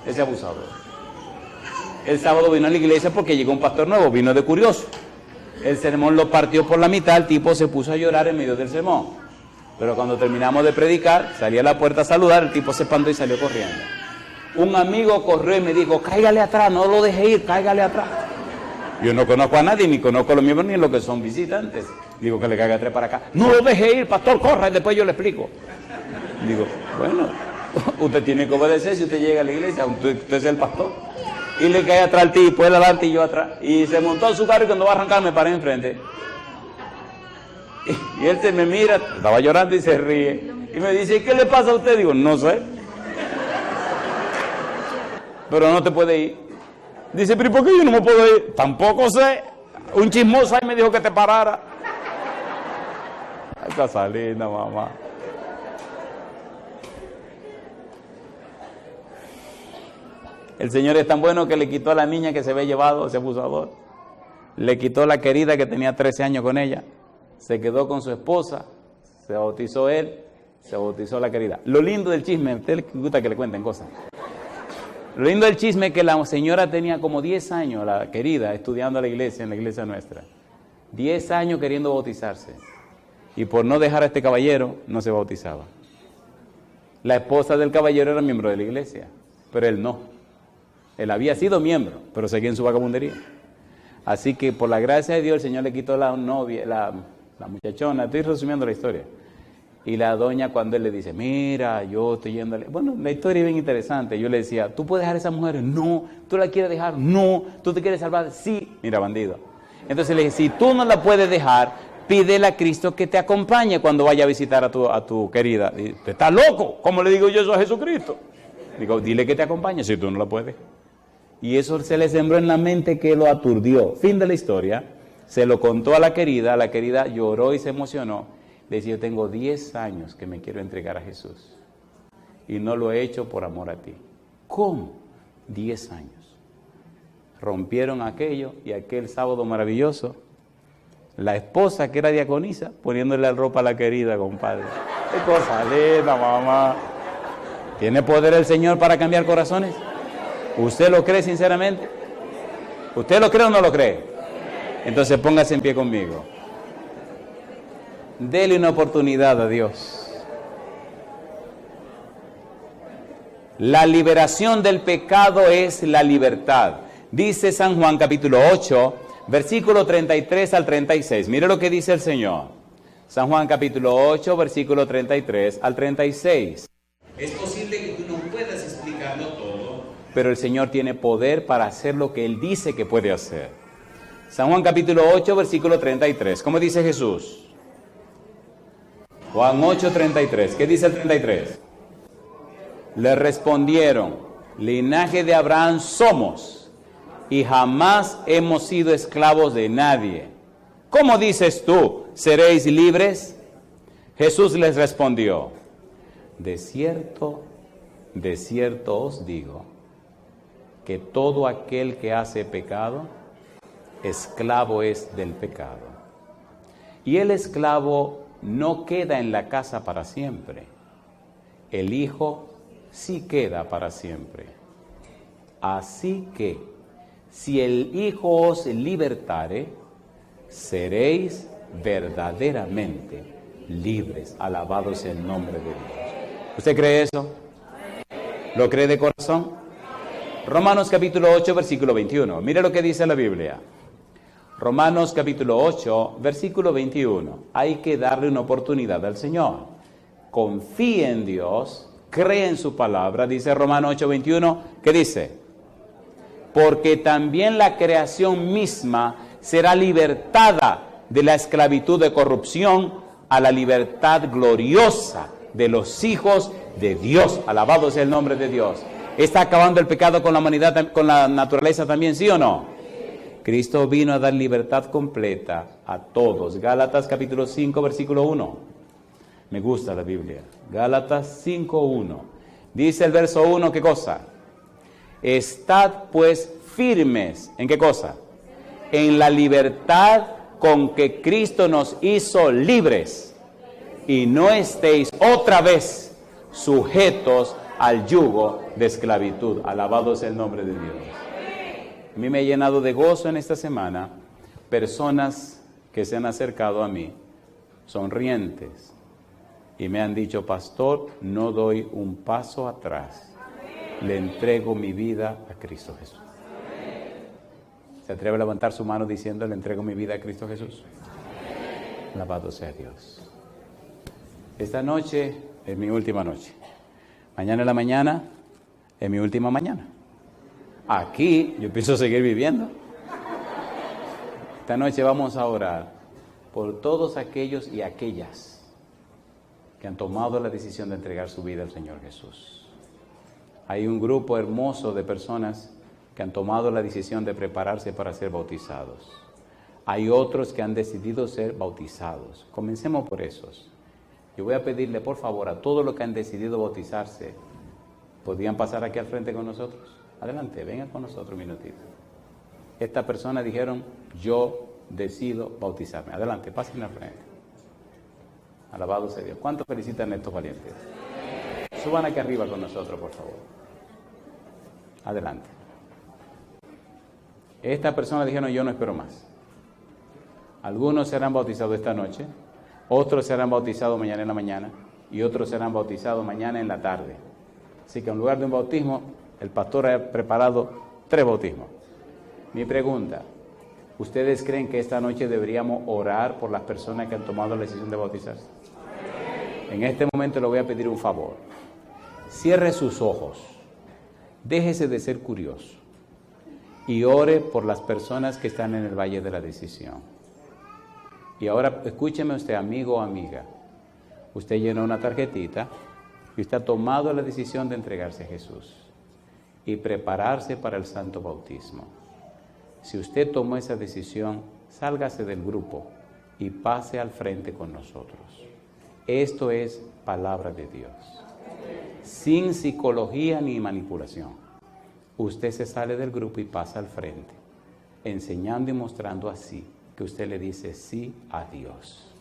Ese abusador. El sábado vino a la iglesia porque llegó un pastor nuevo, vino de curioso. El sermón lo partió por la mitad, el tipo se puso a llorar en medio del sermón. Pero cuando terminamos de predicar, salí a la puerta a saludar, el tipo se espantó y salió corriendo. Un amigo corrió y me dijo, cáigale atrás, no lo deje ir, cáigale atrás. Yo no conozco a nadie, ni conozco a los miembros, ni a los que son visitantes. Digo que le caiga atrás para acá. No lo deje ir, pastor, corra, y después yo le explico. Digo, bueno, usted tiene que obedecer si usted llega a la iglesia, usted es el pastor. Y le cae atrás al tipo, él adelante y yo atrás. Y se montó a su carro y cuando va a arrancar me paré enfrente. Y él se me mira, estaba llorando y se ríe. Y me dice, ¿qué le pasa a usted? Digo, no sé. Pero no te puede ir. Dice, pero ¿por qué yo no me puedo ir? Tampoco sé. Un chismoso ahí me dijo que te parara. Ay, cosa linda, mamá. El Señor es tan bueno que le quitó a la niña que se había llevado, ese abusador. Le quitó la querida que tenía 13 años con ella. Se quedó con su esposa. Se bautizó él. Se bautizó la querida. Lo lindo del chisme, a usted le gusta que le cuenten cosas. Lo lindo del chisme es que la señora tenía como 10 años, la querida, estudiando en la iglesia nuestra. 10 años queriendo bautizarse. Y por no dejar a este caballero, no se bautizaba. La esposa del caballero era miembro de la iglesia, pero él no. Él había sido miembro, pero seguía en su vagabundería. Así que por la gracia de Dios, el Señor le quitó la novia, la muchachona. Estoy resumiendo la historia. Y la doña cuando él le dice, mira, yo estoy yendo... Bueno, la historia es bien interesante. Yo le decía, ¿tú puedes dejar a esa mujer? No. ¿Tú la quieres dejar? No. ¿Tú te quieres salvar? Sí. Mira, bandido. Entonces le dije, si tú no la puedes dejar, pídele a Cristo que te acompañe cuando vaya a visitar a tu querida. Y, ¿te estás loco? ¿Cómo le digo yo eso a Jesucristo? Digo, dile que te acompañe si tú no la puedes. Y eso se le sembró en la mente que lo aturdió. Fin de la historia. Se lo contó a la querida lloró y se emocionó. Le decía, yo tengo 10 años que me quiero entregar a Jesús y no lo he hecho por amor a ti. ¿Cómo? 10 años. Rompieron aquello y aquel sábado maravilloso, la esposa que era diaconisa poniéndole la ropa a la querida, compadre. ¡Qué cosa linda, mamá! ¿Tiene poder el Señor para cambiar corazones? ¿Usted lo cree sinceramente? ¿Usted lo cree o no lo cree? Entonces póngase en pie conmigo. Dele una oportunidad a Dios. La liberación del pecado es la libertad. Dice San Juan capítulo 8, versículo 33 al 36. Mire lo que dice el Señor. San Juan capítulo 8, versículo 33 al 36. Es posible que tú no puedas explicarlo todo, pero el Señor tiene poder para hacer lo que Él dice que puede hacer. San Juan capítulo 8, versículo 33. ¿Cómo dice Jesús? Juan 8:33. ¿Qué dice el 33? Le respondieron, linaje de Abraham somos y jamás hemos sido esclavos de nadie. ¿Cómo dices tú, seréis libres? Jesús les respondió, de cierto os digo, que todo aquel que hace pecado, esclavo es del pecado. Y el esclavo no queda en la casa para siempre. El Hijo sí queda para siempre. Así que, si el Hijo os libertare, seréis verdaderamente libres. Alabado sea el nombre de Dios. ¿Usted cree eso? ¿Lo cree de corazón? Romanos capítulo 8, versículo 21. Mire lo que dice la Biblia. Romanos capítulo 8, versículo 21. Hay que darle una oportunidad al Señor. Confíe en Dios, cree en su palabra. Dice Romanos 8, 21, ¿qué dice? Porque también la creación misma será libertada de la esclavitud de corrupción a la libertad gloriosa de los hijos de Dios. Alabado sea el nombre de Dios. ¿Está acabando el pecado con la humanidad, con la naturaleza también, sí o no? Cristo vino a dar libertad completa a todos. Gálatas capítulo 5, versículo 1. Me gusta la Biblia. Gálatas 5:1. Dice el verso 1, ¿qué cosa? Estad pues firmes. ¿En qué cosa? En la libertad con que Cristo nos hizo libres. Y no estéis otra vez sujetos al yugo de esclavitud. Alabado sea el nombre de Dios. A mí me ha llenado de gozo en esta semana personas que se han acercado a mí, sonrientes, y me han dicho, pastor, no doy un paso atrás, le entrego mi vida a Cristo Jesús. ¿Se atreve a levantar su mano diciendo, le entrego mi vida a Cristo Jesús? Alabado sea Dios. Esta noche es mi última noche. Mañana en la mañana es mi última mañana. Aquí yo pienso seguir viviendo. Esta noche vamos a orar por todos aquellos y aquellas que han tomado la decisión de entregar su vida al Señor Jesús. Hay un grupo hermoso de personas que han tomado la decisión de prepararse para ser bautizados. Hay otros que han decidido ser bautizados. Comencemos por esos. Yo voy a pedirle, por favor, a todos los que han decidido bautizarse, ¿podrían pasar aquí al frente con nosotros? Adelante, vengan con nosotros un minutito. Estas personas dijeron, yo decido bautizarme. Adelante, pasen al frente. Alabado sea Dios. ¿Cuántos felicitan a estos valientes? Suban aquí arriba con nosotros, por favor. Adelante. Estas personas dijeron, yo no espero más. Algunos serán bautizados esta noche, otros serán bautizados mañana en la mañana y otros serán bautizados mañana en la tarde. Así que en lugar de un bautismo, el pastor ha preparado 3 bautismos. Mi pregunta, ¿ustedes creen que esta noche deberíamos orar por las personas que han tomado la decisión de bautizarse? En este momento le voy a pedir un favor. Cierre sus ojos, déjese de ser curioso y ore por las personas que están en el valle de la decisión. Y ahora escúcheme usted, amigo o amiga. Usted llenó una tarjetita y usted ha tomado la decisión de entregarse a Jesús y prepararse para el santo bautismo. Si usted tomó esa decisión, sálgase del grupo y pase al frente con nosotros. Esto es palabra de Dios. Sin psicología ni manipulación. Usted se sale del grupo y pasa al frente, enseñando y mostrando así que usted le dice sí a Dios.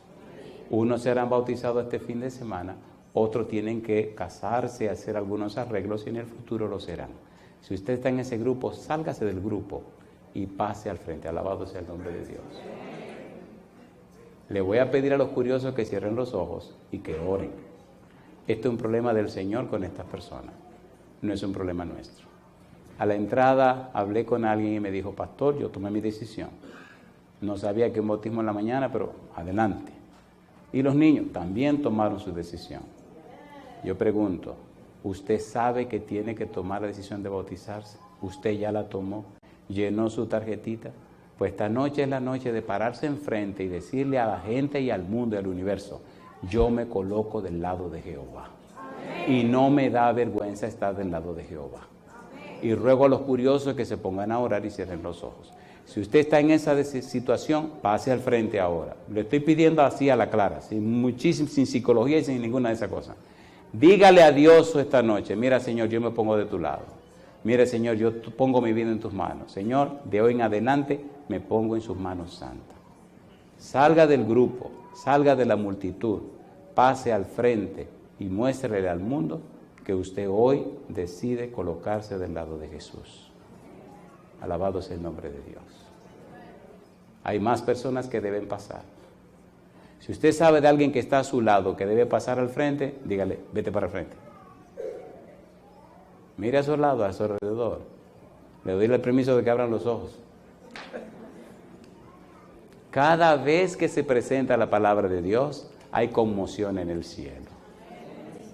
Unos serán bautizados este fin de semana, otros tienen que casarse, hacer algunos arreglos y en el futuro lo serán. Si usted está en ese grupo, sálgase del grupo y pase al frente. Alabado sea el nombre de Dios. Le voy a pedir a los curiosos que cierren los ojos y que oren. Este es un problema del Señor con estas personas, no es un problema nuestro. A la entrada hablé con alguien y me dijo, pastor, yo tomé mi decisión. No sabía que un bautismo en la mañana, pero adelante. Y los niños también tomaron su decisión. Yo pregunto, ¿usted sabe que tiene que tomar la decisión de bautizarse? ¿Usted ya la tomó? ¿Llenó su tarjetita? Pues esta noche es la noche de pararse enfrente y decirle a la gente y al mundo y al universo, yo me coloco del lado de Jehová. Y no me da vergüenza estar del lado de Jehová. Y ruego a los curiosos que se pongan a orar y cierren los ojos. Si usted está en esa situación, pase al frente ahora. Le estoy pidiendo así a la clara, sin psicología y sin ninguna de esas cosas. Dígale a Dios esta noche, mira Señor, yo me pongo de tu lado. Mira Señor, yo pongo mi vida en tus manos. Señor, de hoy en adelante me pongo en sus manos santas. Salga del grupo, salga de la multitud, pase al frente y muéstrele al mundo que usted hoy decide colocarse del lado de Jesús. Alabado sea el nombre de Dios. Hay más personas que deben pasar. Si usted sabe de alguien que está a su lado, que debe pasar al frente, dígale, vete para el frente. Mire a su lado, a su alrededor. Le doy el permiso de que abran los ojos. Cada vez que se presenta la palabra de Dios, hay conmoción en el cielo.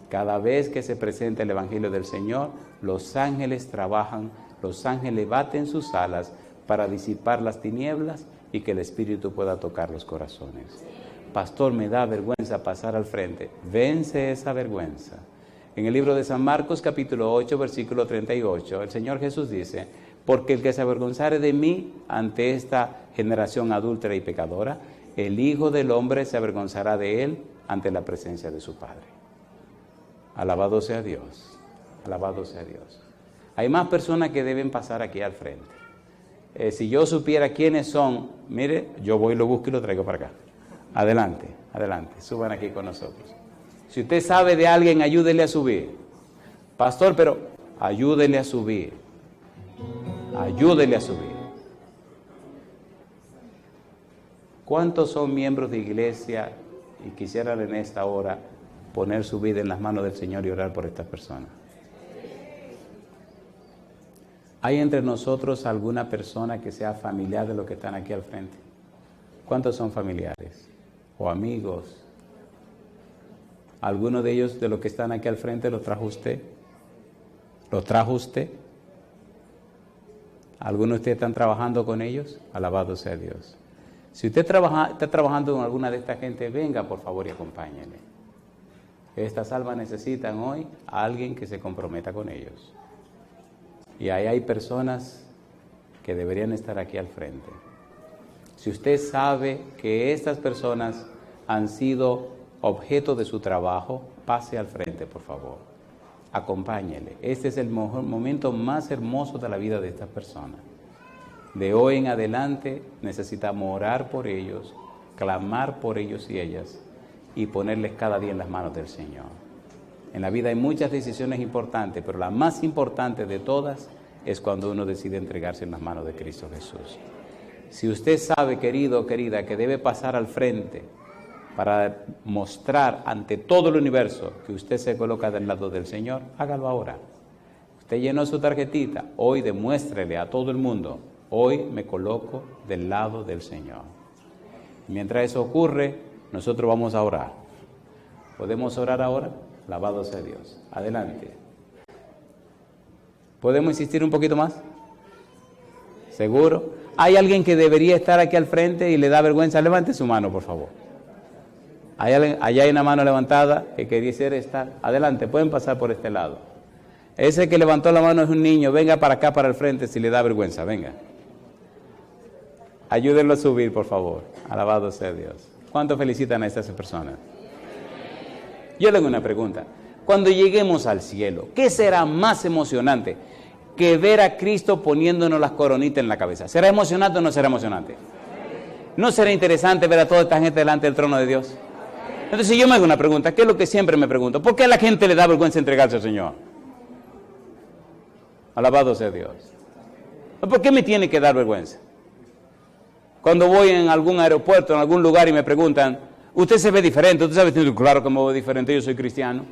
Cada vez que se presenta el Evangelio del Señor, los ángeles trabajan, los ángeles baten sus alas para disipar las tinieblas y que el Espíritu pueda tocar los corazones. pastor, me da vergüenza pasar al frente. Vence esa vergüenza. En el libro de San Marcos, capítulo 8, versículo 38, el Señor Jesús dice: porque el que se avergonzare de mí ante esta generación adúltera y pecadora, el Hijo del Hombre se avergonzará de él ante la presencia de su Padre. Alabado sea Dios, alabado sea Dios. Hay más personas que deben pasar aquí al frente. Si yo supiera quiénes son, mire, yo voy, lo busco y lo traigo para acá. Adelante, adelante, suban aquí con nosotros. Si usted sabe de alguien, ayúdele a subir. Pastor, pero ayúdele a subir. Ayúdele a subir. ¿Cuántos son miembros de iglesia y quisieran en esta hora poner su vida en las manos del Señor y orar por estas personas? ¿Hay entre nosotros alguna persona que sea familiar de los que están aquí al frente? ¿Cuántos son familiares o amigos? ¿Alguno de ellos de los que están aquí al frente lo trajo usted? ¿Lo trajo usted? ¿Algunos de ustedes están trabajando con ellos? Alabado sea Dios. Si usted está trabajando con alguna de esta gente, venga por favor y acompáñenle. Estas almas necesitan hoy a alguien que se comprometa con ellos. Y ahí hay personas que deberían estar aquí al frente. Si usted sabe que estas personas han sido objeto de su trabajo, pase al frente, por favor. Acompáñele. Este es el momento más hermoso de la vida de estas personas. De hoy en adelante necesitamos orar por ellos, clamar por ellos y ellas, y ponerles cada día en las manos del Señor. En la vida hay muchas decisiones importantes, pero la más importante de todas es cuando uno decide entregarse en las manos de Cristo Jesús. Si usted sabe, querido o querida, que debe pasar al frente para mostrar ante todo el universo que usted se coloca del lado del Señor, hágalo ahora. Usted llenó su tarjetita, hoy demuéstrele a todo el mundo: hoy me coloco del lado del Señor. Mientras eso ocurre, nosotros vamos a orar. ¿Podemos orar ahora? Alabado sea Dios. Adelante. ¿Podemos insistir un poquito más? ¿Seguro? ¿Hay alguien que debería estar aquí al frente y le da vergüenza? Levante su mano, por favor. Allá hay una mano levantada que quisiera estar. Adelante, pueden pasar por este lado. Ese que levantó la mano es un niño. Venga para acá, para el frente, si le da vergüenza. Venga. Ayúdenlo a subir, por favor. Alabado sea Dios. ¿Cuánto felicitan a estas personas? Yo le hago una pregunta. Cuando lleguemos al cielo, ¿qué será más emocionante que ver a Cristo poniéndonos las coronitas en la cabeza? ¿Será emocionante o no será emocionante? ¿No será interesante ver a toda esta gente delante del trono de Dios? Entonces yo me hago una pregunta, ¿qué es lo que siempre me pregunto? ¿Por qué a la gente le da vergüenza entregarse al Señor? Alabado sea Dios. ¿Por qué me tiene que dar vergüenza? Cuando voy en algún aeropuerto, en algún lugar y me preguntan: ¿usted se ve diferente? ¿Usted sabe? Claro que me veo diferente, yo soy cristiano.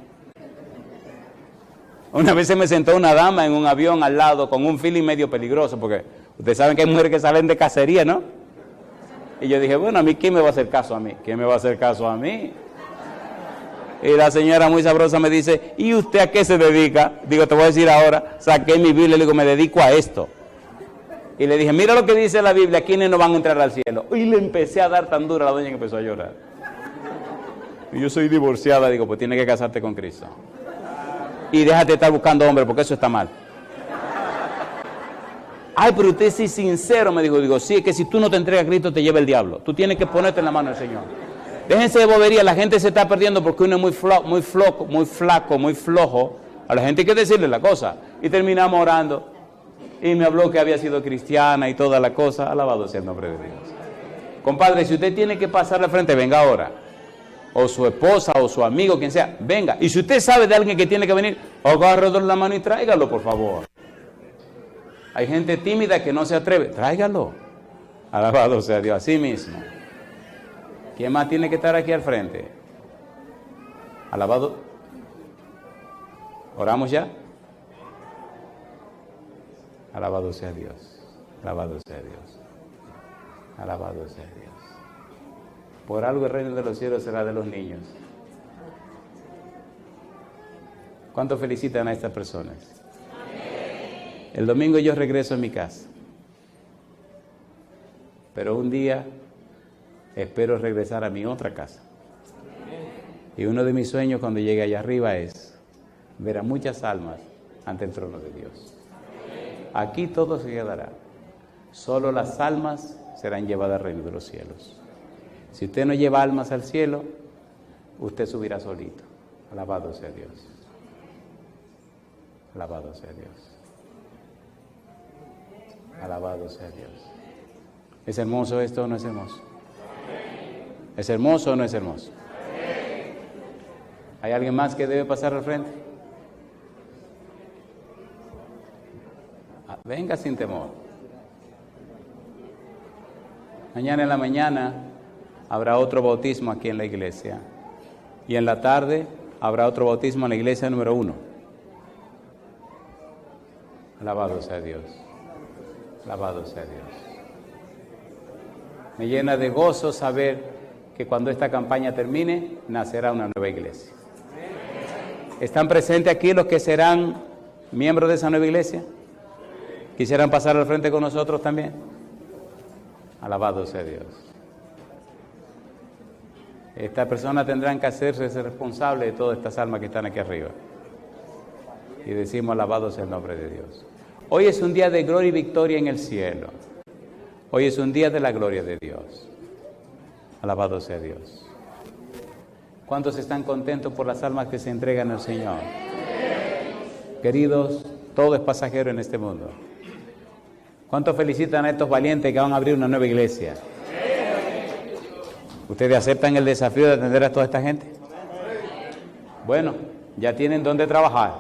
Una vez se me sentó una dama en un avión al lado con un feeling medio peligroso, porque ustedes saben que hay mujeres que salen de cacería, ¿no? Y yo dije, bueno, ¿a mí quién me va a hacer caso a mí? ¿Quién me va a hacer caso a mí? Y la señora muy sabrosa me dice, ¿y usted a qué se dedica? Digo, te voy a decir ahora. Saqué mi Biblia y le digo, me dedico a esto. Y le dije, mira lo que dice la Biblia, ¿quiénes no van a entrar al cielo? Y le empecé a dar tan dura a la doña que empezó a llorar. Y yo soy divorciada, digo, pues tienes que casarte con Cristo. Y déjate de estar buscando hombre, porque eso está mal. Ay, pero usted sí es sincero, me dijo. Digo, sí, es que si tú no te entregas a Cristo te lleva el diablo. Tú tienes que ponerte en la mano del Señor. Déjense de bobería, la gente se está perdiendo porque uno es muy flaco, muy flojo. A la gente hay que decirle la cosa. Y terminamos orando. Y me habló que había sido cristiana y toda la cosa. Alabado sea el nombre de Dios. Compadre, si usted tiene que pasar al frente, venga ahora. O su esposa, o su amigo, quien sea, venga. Y si usted sabe de alguien que tiene que venir, agárrelo la mano y tráigalo, por favor. Hay gente tímida que no se atreve, tráigalo. Alabado sea Dios, así mismo. ¿Quién más tiene que estar aquí al frente? Alabado. ¿Oramos ya? Alabado sea Dios. Alabado sea Dios. Alabado sea Dios. Por algo el reino de los cielos será de los niños. ¿Cuánto felicitan a estas personas? Amén. El domingo yo regreso a mi casa. Pero un día espero regresar a mi otra casa. Y uno de mis sueños cuando llegue allá arriba es ver a muchas almas ante el trono de Dios. Aquí todo se quedará. Solo las almas serán llevadas al reino de los cielos. Si usted no lleva almas al cielo, usted subirá solito. Alabado sea Dios. Alabado sea Dios. Alabado sea Dios. ¿Es hermoso esto o no es hermoso? ¿Es hermoso o no es hermoso? ¿Hay alguien más que debe pasar al frente? Venga sin temor. Mañana en la mañana habrá otro bautismo aquí en la iglesia. Y en la tarde habrá otro bautismo en la iglesia número 1. Alabado sea Dios. Alabado sea Dios. Me llena de gozo saber que cuando esta campaña termine, nacerá una nueva iglesia. ¿Están presentes aquí los que serán miembros de esa nueva iglesia? ¿Quisieran pasar al frente con nosotros también? Alabado sea Dios. Estas personas tendrán que hacerse responsables de todas estas almas que están aquí arriba. Y decimos, alabado sea el nombre de Dios. Hoy es un día de gloria y victoria en el cielo. Hoy es un día de la gloria de Dios. Alabado sea Dios. ¿Cuántos están contentos por las almas que se entregan al Señor? Queridos, todo es pasajero en este mundo. ¿Cuántos felicitan a estos valientes que van a abrir una nueva iglesia? ¿Ustedes aceptan el desafío de atender a toda esta gente? Bueno, ya tienen dónde trabajar.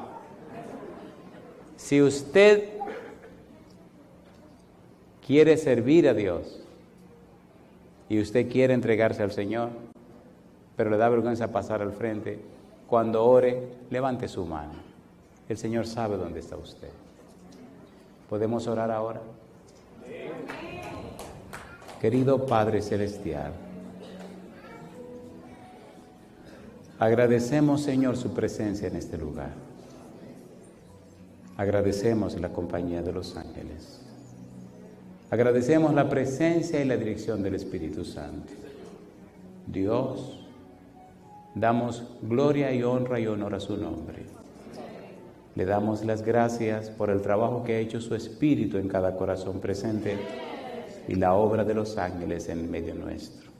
Si usted quiere servir a Dios y usted quiere entregarse al Señor, pero le da vergüenza pasar al frente, cuando ore, levante su mano. El Señor sabe dónde está usted. ¿Podemos orar ahora? Querido Padre Celestial, agradecemos, Señor, su presencia en este lugar. Agradecemos la compañía de los ángeles. Agradecemos la presencia y la dirección del Espíritu Santo. Dios, damos gloria y honor a su nombre. Le damos las gracias por el trabajo que ha hecho su Espíritu en cada corazón presente y la obra de los ángeles en medio nuestro.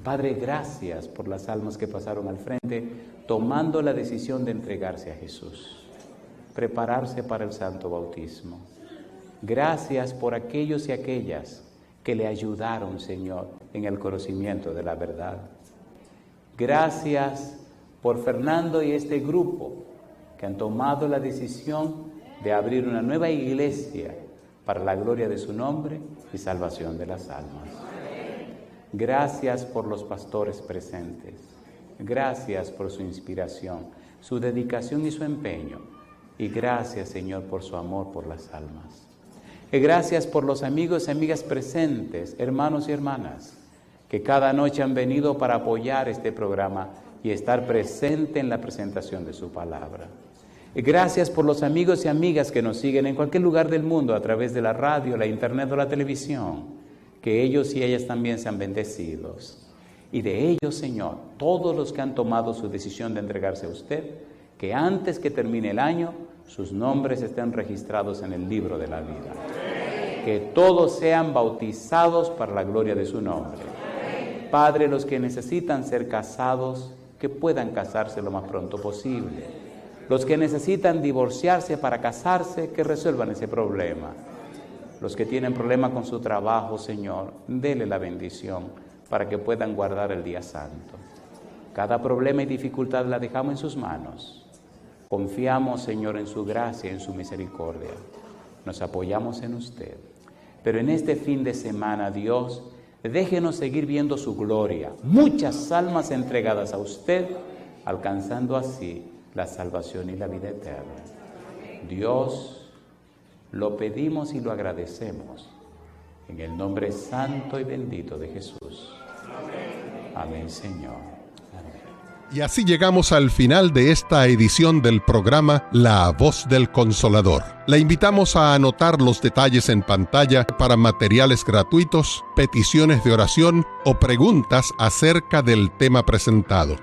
Padre, gracias por las almas que pasaron al frente tomando la decisión de entregarse a Jesús, prepararse para el santo bautismo. Gracias por aquellos y aquellas que le ayudaron, Señor, en el conocimiento de la verdad. Gracias por Fernando y este grupo que han tomado la decisión de abrir una nueva iglesia para la gloria de su nombre y salvación de las almas. Gracias por los pastores presentes. Gracias por su inspiración, su dedicación y su empeño. Y gracias, Señor, por su amor por las almas. Y gracias por los amigos y amigas presentes, hermanos y hermanas, que cada noche han venido para apoyar este programa y estar presente en la presentación de su palabra. Y gracias por los amigos y amigas que nos siguen en cualquier lugar del mundo a través de la radio, la internet o la televisión, que ellos y ellas también sean bendecidos. Y de ellos, Señor, todos los que han tomado su decisión de entregarse a usted, que antes que termine el año, sus nombres estén registrados en el libro de la vida. Que todos sean bautizados para la gloria de su nombre. Padre, los que necesitan ser casados, que puedan casarse lo más pronto posible. Los que necesitan divorciarse para casarse, que resuelvan ese problema. Los que tienen problemas con su trabajo, Señor, dele la bendición para que puedan guardar el día santo. Cada problema y dificultad la dejamos en sus manos. Confiamos, Señor, en su gracia, en su misericordia. Nos apoyamos en usted. Pero en este fin de semana, Dios, déjenos seguir viendo su gloria. Muchas almas entregadas a usted, alcanzando así la salvación y la vida eterna. Dios, lo pedimos y lo agradecemos. En el nombre santo y bendito de Jesús. Amén, Señor. Amén. Y así llegamos al final de esta edición del programa La Voz del Consolador. La invitamos a anotar los detalles en pantalla para materiales gratuitos, peticiones de oración o preguntas acerca del tema presentado.